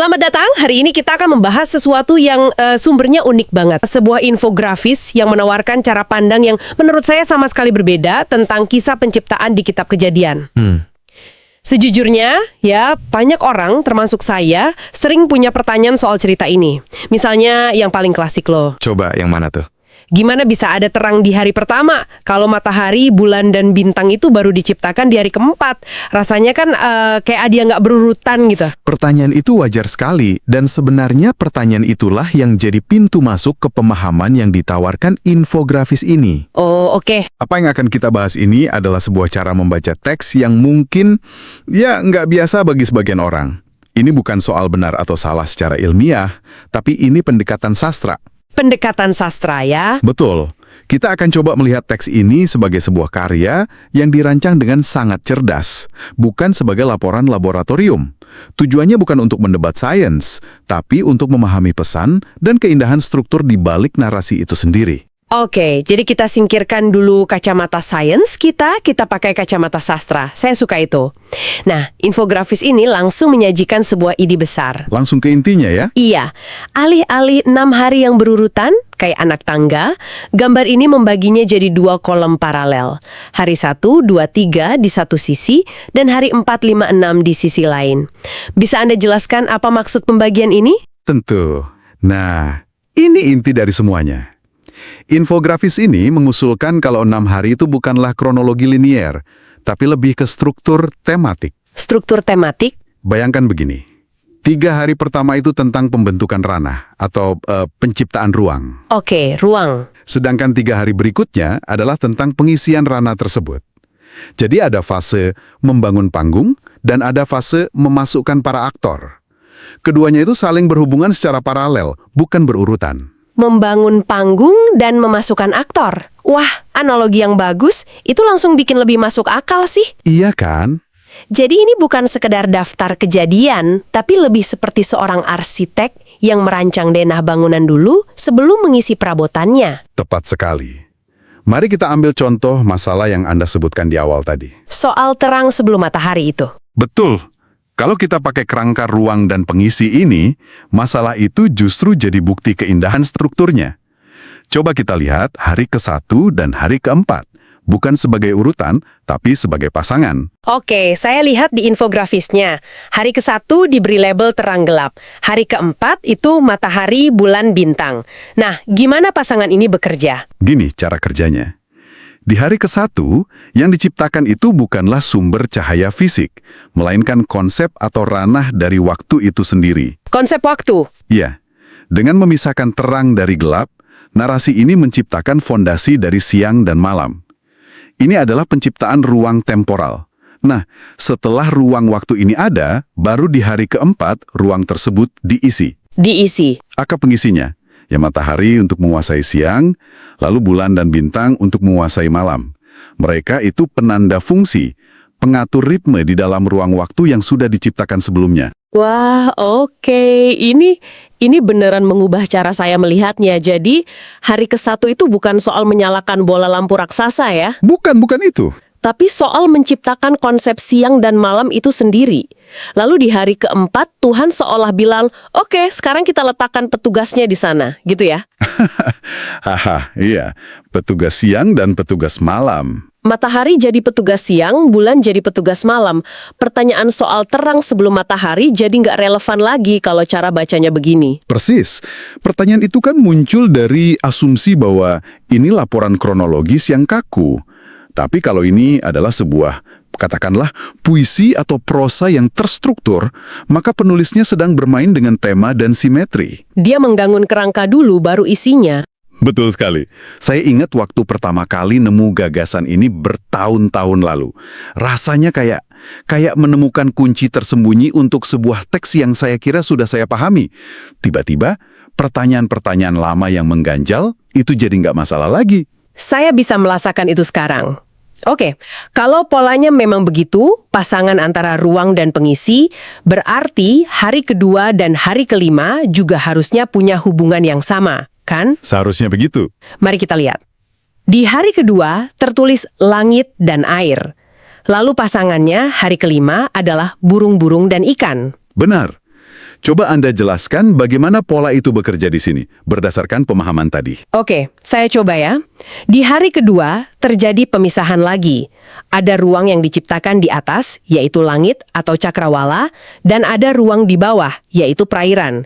Selamat datang, hari ini kita akan membahas sesuatu yang sumbernya unik banget. Sebuah infografis yang menawarkan cara pandang yang menurut saya sama sekali berbeda tentang kisah penciptaan di Kitab Kejadian. Sejujurnya, ya banyak orang, termasuk saya, sering punya pertanyaan soal cerita ini. Misalnya yang paling klasik loh. Coba yang mana tuh? Gimana bisa ada terang di hari pertama kalau matahari, bulan, dan bintang itu baru diciptakan di hari keempat? Rasanya kan kayak ada yang nggak berurutan gitu. Pertanyaan itu wajar sekali, dan sebenarnya pertanyaan itulah yang jadi pintu masuk ke pemahaman yang ditawarkan infografis ini. Oh, oke. Apa yang akan kita bahas ini adalah sebuah cara membaca teks yang mungkin, ya nggak biasa bagi sebagian orang. Ini bukan soal benar atau salah secara ilmiah, tapi ini pendekatan sastra. Pendekatan sastra ya. Betul. Kita akan coba melihat teks ini sebagai sebuah karya yang dirancang dengan sangat cerdas, bukan sebagai laporan laboratorium. Tujuannya bukan untuk mendebat sains, tapi untuk memahami pesan dan keindahan struktur di balik narasi itu sendiri. Oke, jadi kita singkirkan dulu kacamata sains, kita pakai kacamata sastra. Saya suka itu. Nah, infografis ini langsung menyajikan sebuah ide besar. Langsung ke intinya ya. Iya, alih-alih 6 hari yang berurutan, kayak anak tangga, gambar ini membaginya jadi 2 kolom paralel. Hari 1, 2, 3 di satu sisi, dan hari 4, 5, 6 di sisi lain. Bisa Anda jelaskan apa maksud pembagian ini? Tentu. Nah, ini inti dari semuanya. Infografis ini mengusulkan kalau 6 hari itu bukanlah kronologi linier, tapi lebih ke struktur tematik. Struktur tematik? Bayangkan begini, 3 hari pertama itu tentang pembentukan ranah atau penciptaan ruang. Oke, ruang. Sedangkan 3 hari berikutnya adalah tentang pengisian ranah tersebut. Jadi ada fase membangun panggung dan ada fase memasukkan para aktor. Keduanya itu saling berhubungan secara paralel, bukan berurutan. Membangun panggung dan memasukkan aktor. Wah, analogi yang bagus. Itu langsung bikin lebih masuk akal sih. Iya kan? Jadi ini bukan sekedar daftar kejadian, tapi lebih seperti seorang arsitek yang merancang denah bangunan dulu sebelum mengisi perabotannya. Tepat sekali. Mari kita ambil contoh masalah yang Anda sebutkan di awal tadi. Soal terang sebelum matahari itu. Betul. Kalau kita pakai kerangka ruang dan pengisi ini, masalah itu justru jadi bukti keindahan strukturnya. Coba kita lihat hari ke-1 dan hari ke-4. Bukan sebagai urutan, tapi sebagai pasangan. Oke, saya lihat di infografisnya. Hari ke-1 diberi label terang gelap. Hari ke-4 itu matahari, bulan, bintang. Nah, gimana pasangan ini bekerja? Gini cara kerjanya. Di hari ke-1, yang diciptakan itu bukanlah sumber cahaya fisik, melainkan konsep atau ranah dari waktu itu sendiri. Konsep waktu. Iya, dengan memisahkan terang dari gelap, narasi ini menciptakan fondasi dari siang dan malam. Ini adalah penciptaan ruang temporal. Nah, setelah ruang waktu ini ada, baru di hari ke-4, ruang tersebut diisi. Diisi. Apa pengisinya? Ya matahari untuk menguasai siang, lalu bulan dan bintang untuk menguasai malam. Mereka itu penanda fungsi, pengatur ritme di dalam ruang waktu yang sudah diciptakan sebelumnya. Wah, oke. Ini beneran mengubah cara saya melihatnya. Jadi, hari ke-1 itu bukan soal menyalakan bola lampu raksasa ya, Bukan itu. tapi soal menciptakan konsep siang dan malam itu sendiri. Lalu di hari ke-4, Tuhan seolah bilang, oke, sekarang kita letakkan petugasnya di sana, gitu ya. Haha, iya. Petugas siang dan petugas malam. Matahari jadi petugas siang, bulan jadi petugas malam. Pertanyaan soal terang sebelum matahari jadi nggak relevan lagi kalau cara bacanya begini. Persis. Pertanyaan itu kan muncul dari asumsi bahwa ini laporan kronologis yang kaku. Tapi kalau ini adalah sebuah, katakanlah, puisi atau prosa yang terstruktur, maka penulisnya sedang bermain dengan tema dan simetri. Dia menggangun kerangka dulu baru isinya. Betul sekali. Saya ingat waktu pertama kali nemu gagasan ini bertahun-tahun lalu. Rasanya kayak menemukan kunci tersembunyi untuk sebuah teks yang saya kira sudah saya pahami. Tiba-tiba, pertanyaan-pertanyaan lama yang mengganjal, itu jadi nggak masalah lagi. Saya bisa merasakan itu sekarang. Oke, kalau polanya memang begitu, pasangan antara ruang dan pengisi, berarti hari kedua dan hari kelima juga harusnya punya hubungan yang sama, kan? Seharusnya begitu. Mari kita lihat. Di hari kedua tertulis langit dan air. Lalu pasangannya hari kelima adalah burung-burung dan ikan. Benar. Coba Anda jelaskan bagaimana pola itu bekerja di sini, berdasarkan pemahaman tadi. Oke, saya coba ya. Di hari kedua, terjadi pemisahan lagi. Ada ruang yang diciptakan di atas, yaitu langit atau cakrawala, dan ada ruang di bawah, yaitu perairan.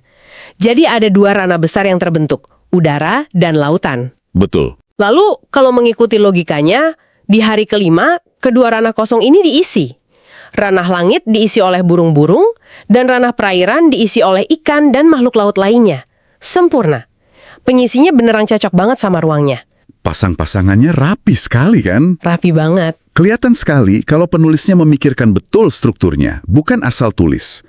Jadi ada dua ranah besar yang terbentuk, udara dan lautan. Betul. Lalu, kalau mengikuti logikanya, di hari kelima, kedua ranah kosong ini diisi. Ranah langit diisi oleh burung-burung, dan ranah perairan diisi oleh ikan dan makhluk laut lainnya. Sempurna. Pengisinya beneran cocok banget sama ruangnya. Pasang-pasangannya rapi sekali kan? Rapi banget. Kelihatan sekali kalau penulisnya memikirkan betul strukturnya, bukan asal tulis.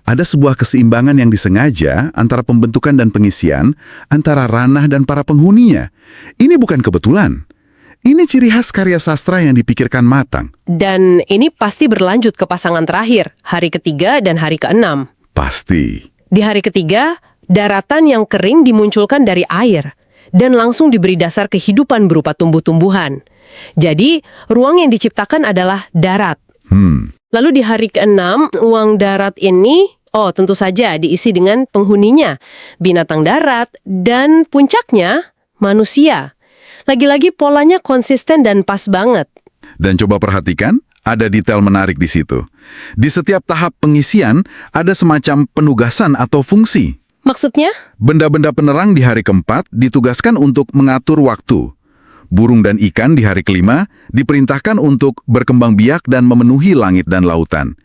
Ada sebuah keseimbangan yang disengaja antara pembentukan dan pengisian, antara ranah dan para penghuninya. Ini bukan kebetulan. Ini ciri khas karya sastra yang dipikirkan matang. Dan ini pasti berlanjut ke pasangan terakhir, hari ketiga dan hari keenam. Pasti. Di hari ketiga, daratan yang kering dimunculkan dari air dan langsung diberi dasar kehidupan berupa tumbuh-tumbuhan. Jadi, ruang yang diciptakan adalah darat. Lalu di hari keenam, ruang darat ini, tentu saja diisi dengan penghuninya, binatang darat, dan puncaknya, manusia. Lagi-lagi polanya konsisten dan pas banget. Dan coba perhatikan, ada detail menarik di situ. Di setiap tahap pengisian, ada semacam penugasan atau fungsi. Maksudnya? Benda-benda penerang di hari keempat ditugaskan untuk mengatur waktu. Burung dan ikan di hari kelima diperintahkan untuk berkembang biak dan memenuhi langit dan lautan.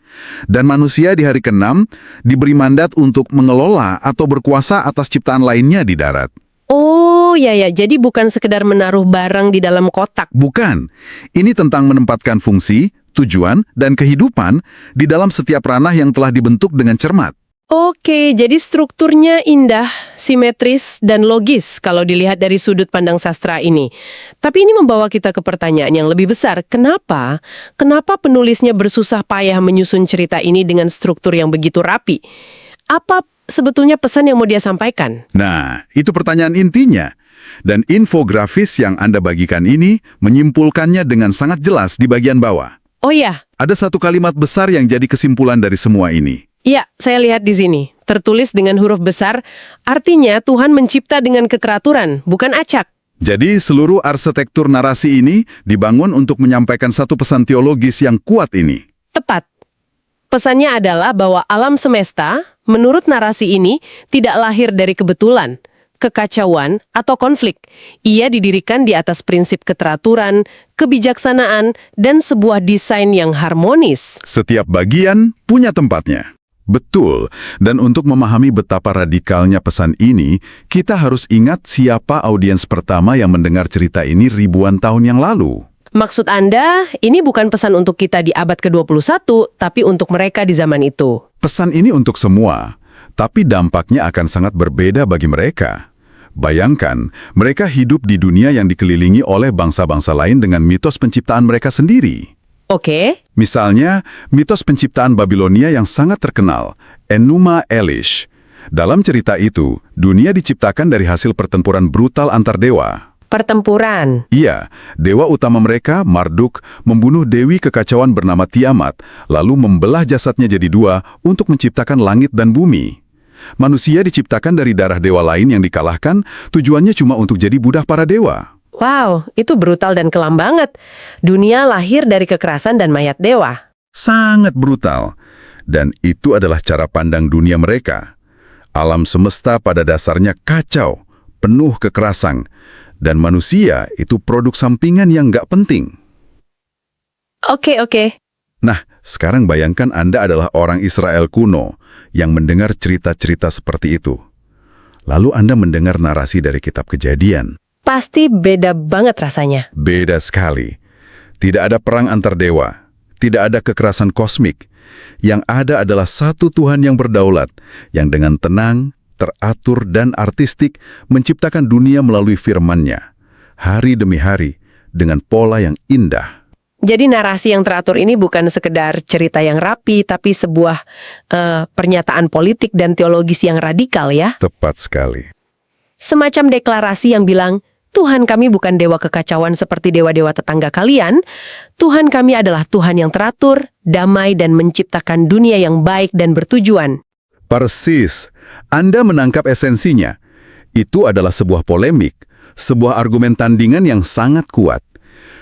Dan manusia di hari keenam diberi mandat untuk mengelola atau berkuasa atas ciptaan lainnya di darat. Oh, ya, jadi bukan sekedar menaruh barang di dalam kotak. Bukan. Ini tentang menempatkan fungsi, tujuan, dan kehidupan di dalam setiap ranah yang telah dibentuk dengan cermat. Oke, jadi strukturnya indah, simetris, dan logis kalau dilihat dari sudut pandang sastra ini. Tapi ini membawa kita ke pertanyaan yang lebih besar. Kenapa? Kenapa penulisnya bersusah payah menyusun cerita ini dengan struktur yang begitu rapi? Apa sebetulnya pesan yang mau dia sampaikan? Nah, itu pertanyaan intinya. Dan infografis yang Anda bagikan ini menyimpulkannya dengan sangat jelas di bagian bawah. Oh ya? Ada satu kalimat besar yang jadi kesimpulan dari semua ini. Iya, saya lihat di sini. Tertulis dengan huruf besar, artinya Tuhan mencipta dengan keteraturan, bukan acak. Jadi seluruh arsitektur narasi ini dibangun untuk menyampaikan satu pesan teologis yang kuat ini. Tepat. Pesannya adalah bahwa alam semesta, menurut narasi ini, tidak lahir dari kebetulan, kekacauan, atau konflik. Ia didirikan di atas prinsip keteraturan, kebijaksanaan, dan sebuah desain yang harmonis. Setiap bagian punya tempatnya. Betul, dan untuk memahami betapa radikalnya pesan ini, kita harus ingat siapa audiens pertama yang mendengar cerita ini ribuan tahun yang lalu. Maksud Anda, ini bukan pesan untuk kita di abad ke-21, tapi untuk mereka di zaman itu. Pesan ini untuk semua, tapi dampaknya akan sangat berbeda bagi mereka. Bayangkan, mereka hidup di dunia yang dikelilingi oleh bangsa-bangsa lain dengan mitos penciptaan mereka sendiri. Oke. Misalnya, mitos penciptaan Babilonia yang sangat terkenal, Enuma Elish. Dalam cerita itu, dunia diciptakan dari hasil pertempuran brutal antar dewa. Pertempuran. Iya, dewa utama mereka, Marduk, membunuh dewi kekacauan bernama Tiamat, lalu membelah jasadnya jadi dua untuk menciptakan langit dan bumi. Manusia diciptakan dari darah dewa lain yang dikalahkan, tujuannya cuma untuk jadi budak para dewa. Wow, itu brutal dan kelam banget. Dunia lahir dari kekerasan dan mayat dewa. Sangat brutal. Dan itu adalah cara pandang dunia mereka. Alam semesta pada dasarnya kacau, penuh kekerasan. Dan manusia itu produk sampingan yang nggak penting. Oke. Nah, sekarang bayangkan Anda adalah orang Israel kuno yang mendengar cerita-cerita seperti itu. Lalu Anda mendengar narasi dari kitab Kejadian. Pasti beda banget rasanya. Beda sekali. Tidak ada perang antar dewa. Tidak ada kekerasan kosmik. Yang ada adalah satu Tuhan yang berdaulat, yang dengan tenang, teratur, dan artistik menciptakan dunia melalui firman-Nya. Hari demi hari, dengan pola yang indah. Jadi narasi yang teratur ini bukan sekedar cerita yang rapi, tapi sebuah pernyataan politik dan teologis yang radikal ya. Tepat sekali. Semacam deklarasi yang bilang, Tuhan kami bukan dewa kekacauan seperti dewa-dewa tetangga kalian. Tuhan kami adalah Tuhan yang teratur, damai, dan menciptakan dunia yang baik dan bertujuan. Persis. Anda menangkap esensinya. Itu adalah sebuah polemik, sebuah argumen tandingan yang sangat kuat.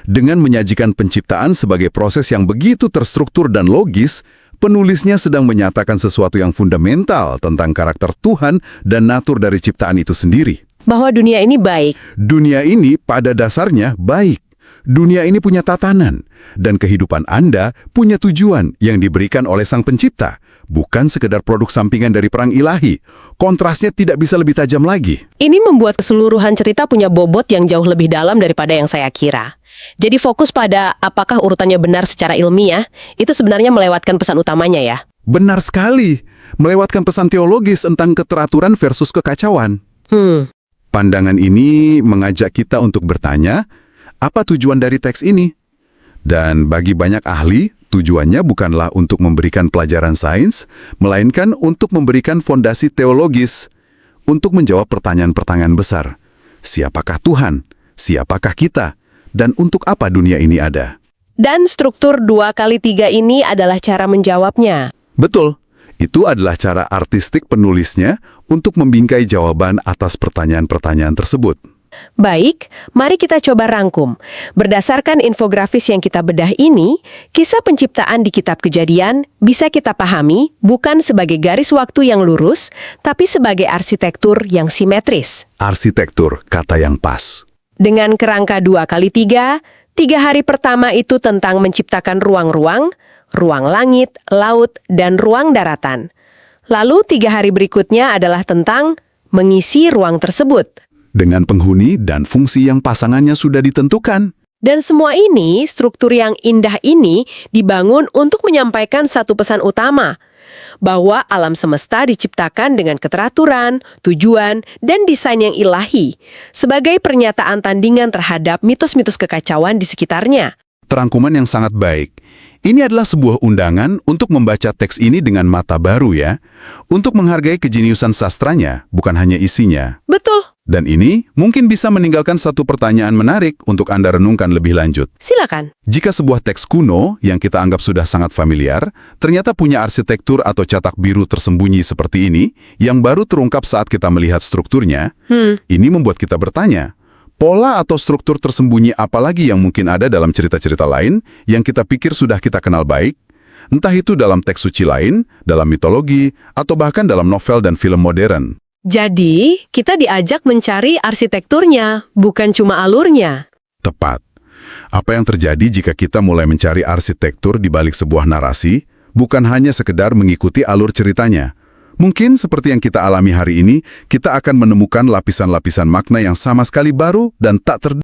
Dengan menyajikan penciptaan sebagai proses yang begitu terstruktur dan logis, penulisnya sedang menyatakan sesuatu yang fundamental tentang karakter Tuhan dan natur dari ciptaan itu sendiri. Bahwa dunia ini baik. Dunia ini pada dasarnya baik. Dunia ini punya tatanan, dan kehidupan Anda punya tujuan yang diberikan oleh Sang Pencipta, bukan sekedar produk sampingan dari perang ilahi. Kontrasnya tidak bisa lebih tajam lagi. Ini membuat keseluruhan cerita punya bobot yang jauh lebih dalam daripada yang saya kira. Jadi fokus pada apakah urutannya benar secara ilmiah, itu sebenarnya melewatkan pesan utamanya ya. Benar sekali, melewatkan pesan teologis tentang keteraturan versus kekacauan. Pandangan ini mengajak kita untuk bertanya, apa tujuan dari teks ini? Dan bagi banyak ahli, tujuannya bukanlah untuk memberikan pelajaran sains, melainkan untuk memberikan fondasi teologis, untuk menjawab pertanyaan-pertanyaan besar. Siapakah Tuhan? Siapakah kita? Dan untuk apa dunia ini ada? Dan struktur 2x3 ini adalah cara menjawabnya. Betul, itu adalah cara artistik penulisnya untuk membingkai jawaban atas pertanyaan-pertanyaan tersebut. Baik, mari kita coba rangkum. Berdasarkan infografis yang kita bedah ini, kisah penciptaan di Kitab Kejadian bisa kita pahami bukan sebagai garis waktu yang lurus, tapi sebagai arsitektur yang simetris. Arsitektur, kata yang pas. Dengan kerangka 2x3, 3 hari pertama itu tentang menciptakan ruang-ruang, ruang langit, laut, dan ruang daratan. Lalu 3 hari berikutnya adalah tentang mengisi ruang tersebut. Dengan penghuni dan fungsi yang pasangannya sudah ditentukan. Dan semua ini, struktur yang indah ini, dibangun untuk menyampaikan satu pesan utama, bahwa alam semesta diciptakan dengan keteraturan, tujuan, dan desain yang ilahi, sebagai pernyataan tandingan terhadap mitos-mitos kekacauan di sekitarnya. Terangkuman yang sangat baik. Ini adalah sebuah undangan untuk membaca teks ini dengan mata baru ya, untuk menghargai kejeniusan sastranya, bukan hanya isinya. Betul. Dan ini mungkin bisa meninggalkan satu pertanyaan menarik untuk Anda renungkan lebih lanjut. Silakan. Jika sebuah teks kuno yang kita anggap sudah sangat familiar, ternyata punya arsitektur atau catak biru tersembunyi seperti ini, yang baru terungkap saat kita melihat strukturnya, ini membuat kita bertanya, pola atau struktur tersembunyi apa lagi yang mungkin ada dalam cerita-cerita lain yang kita pikir sudah kita kenal baik? Entah itu dalam teks suci lain, dalam mitologi, atau bahkan dalam novel dan film modern. Jadi, kita diajak mencari arsitekturnya, bukan cuma alurnya. Tepat. Apa yang terjadi jika kita mulai mencari arsitektur di balik sebuah narasi, bukan hanya sekedar mengikuti alur ceritanya. Mungkin seperti yang kita alami hari ini, kita akan menemukan lapisan-lapisan makna yang sama sekali baru dan tak